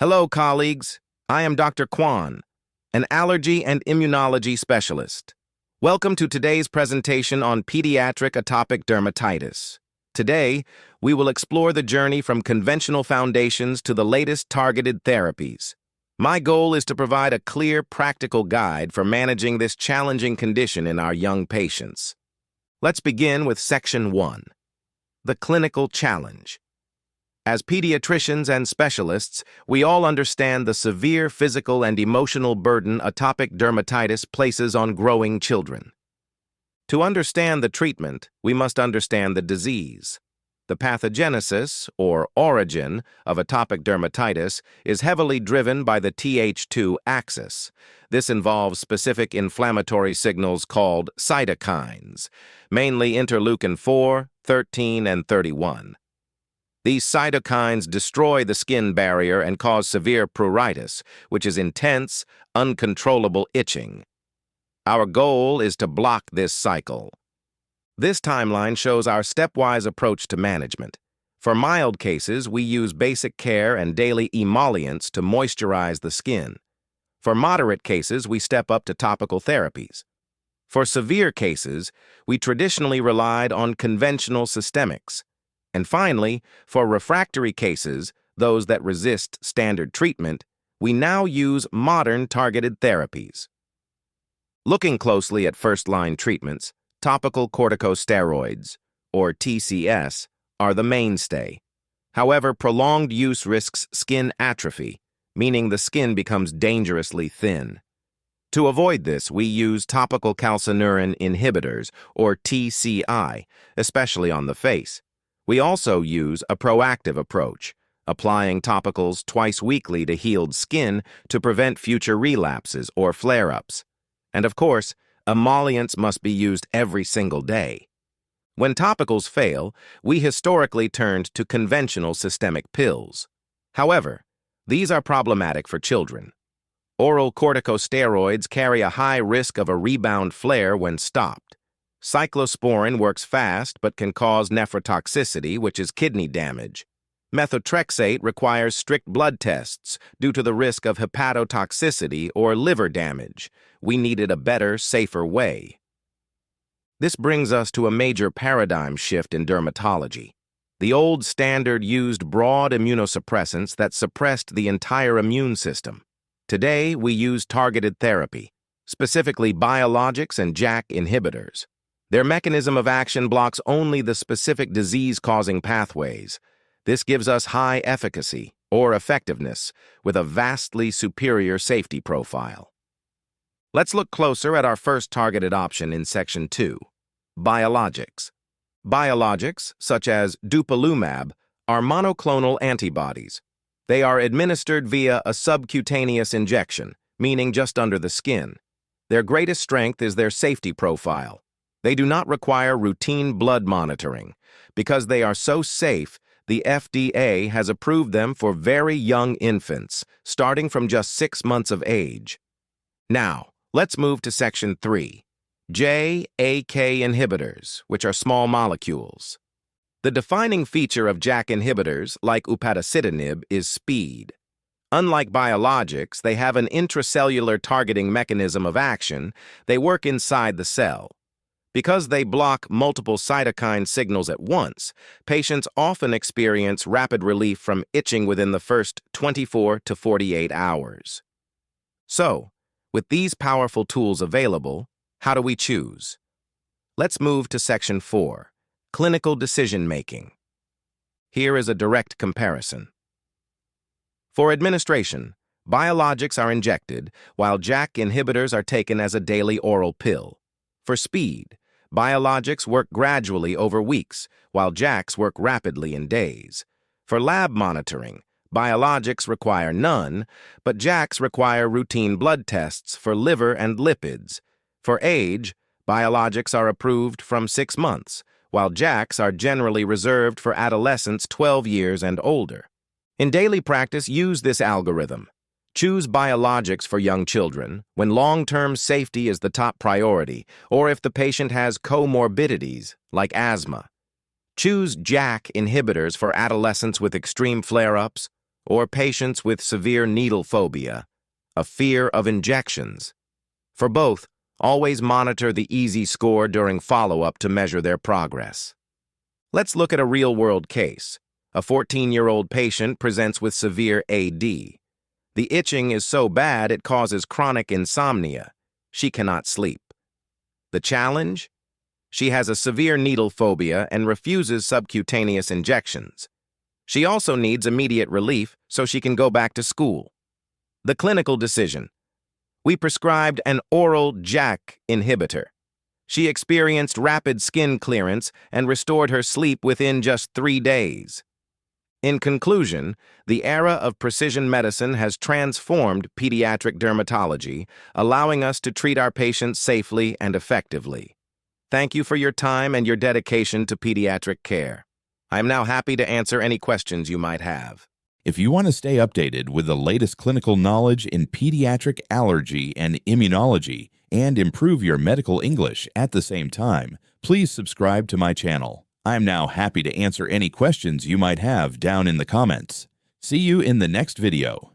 Hello, colleagues. I am Dr. Quan, an Allergy and Immunology Specialist. Welcome to today's presentation on Pediatric Atopic Dermatitis. Today, we will explore the journey from conventional foundations to the latest targeted therapies. My goal is to provide a clear, practical guide for managing this challenging condition in our young patients. Let's begin with Section 1, the clinical challenge. As pediatricians and specialists, we all understand the severe physical and emotional burden atopic dermatitis places on growing children. To understand the treatment, we must understand the disease. The pathogenesis, or origin, of atopic dermatitis is heavily driven by the Th2 axis. This involves specific inflammatory signals called cytokines, mainly interleukin 4, 13, and 31. These cytokines destroy the skin barrier and cause severe pruritus, which is intense, uncontrollable itching. Our goal is to block this cycle. This timeline shows our stepwise approach to management. For mild cases, we use basic care and daily emollients to moisturize the skin. For moderate cases, we step up to topical therapies. For severe cases, we traditionally relied on conventional systemics. And finally, for refractory cases, those that resist standard treatment, we now use modern targeted therapies. Looking closely at first-line treatments, topical corticosteroids, or TCS, are the mainstay. However, prolonged use risks skin atrophy, meaning the skin becomes dangerously thin. To avoid this, we use topical calcineurin inhibitors, or TCI, especially on the face. We also use a proactive approach, applying topicals twice weekly to healed skin to prevent future relapses or flare-ups. And of course, emollients must be used every single day. When topicals fail, we historically turned to conventional systemic pills. However, these are problematic for children. Oral corticosteroids carry a high risk of a rebound flare when stopped. Cyclosporine works fast but can cause nephrotoxicity, which is kidney damage. Methotrexate requires strict blood tests due to the risk of hepatotoxicity or liver damage. We needed a better, safer way. This brings us to a major paradigm shift in dermatology. The old standard used broad immunosuppressants that suppressed the entire immune system. Today, we use targeted therapy, specifically biologics and JAK inhibitors. Their mechanism of action blocks only the specific disease-causing pathways. This gives us high efficacy, or effectiveness, with a vastly superior safety profile. Let's look closer at our first targeted option in Section 2, biologics. Biologics, such as Dupilumab, are monoclonal antibodies. They are administered via a subcutaneous injection, meaning just under the skin. Their greatest strength is their safety profile. They do not require routine blood monitoring. Because they are so safe, the FDA has approved them for very young infants, starting from just 6 months of age. Now, let's move to Section 3, JAK Inhibitors, which are small molecules. The defining feature of JAK inhibitors, like Upadacitinib, is speed. Unlike biologics, they have an intracellular targeting mechanism of action. They work inside the cell. Because they block multiple cytokine signals at once, patients often experience rapid relief from itching within the first 24 to 48 hours. So, with these powerful tools available, how do we choose? Let's move to Section 4, clinical decision-making. Here is a direct comparison. For administration, biologics are injected, while JAK inhibitors are taken as a daily oral pill. For speed, biologics work gradually over weeks, while JAKs work rapidly in days. For lab monitoring, biologics require none, but JAKs require routine blood tests for liver and lipids. For age, biologics are approved from 6 months, while JAKs are generally reserved for adolescents 12 years and older. In daily practice, use this algorithm. Choose biologics for young children when long-term safety is the top priority, or if the patient has comorbidities like asthma. Choose JAK inhibitors for adolescents with extreme flare-ups, or patients with severe needle phobia, a fear of injections. For both, always monitor the EASY score during follow-up to measure their progress. Let's look at a real-world case. A 14-year-old patient presents with severe AD. The itching is so bad it causes chronic insomnia. She cannot sleep. The challenge? She has a severe needle phobia and refuses subcutaneous injections. She also needs immediate relief so she can go back to school. The clinical decision. We prescribed an oral JAK inhibitor. She experienced rapid skin clearance and restored her sleep within just 3 days. In conclusion, the era of precision medicine has transformed pediatric dermatology, allowing us to treat our patients safely and effectively. Thank you for your time and your dedication to pediatric care. I am now happy to answer any questions you might have. If you want to stay updated with the latest clinical knowledge in pediatric allergy and immunology and improve your medical English at the same time, please subscribe to my channel. I'm now happy to answer any questions you might have down in the comments. See you in the next video.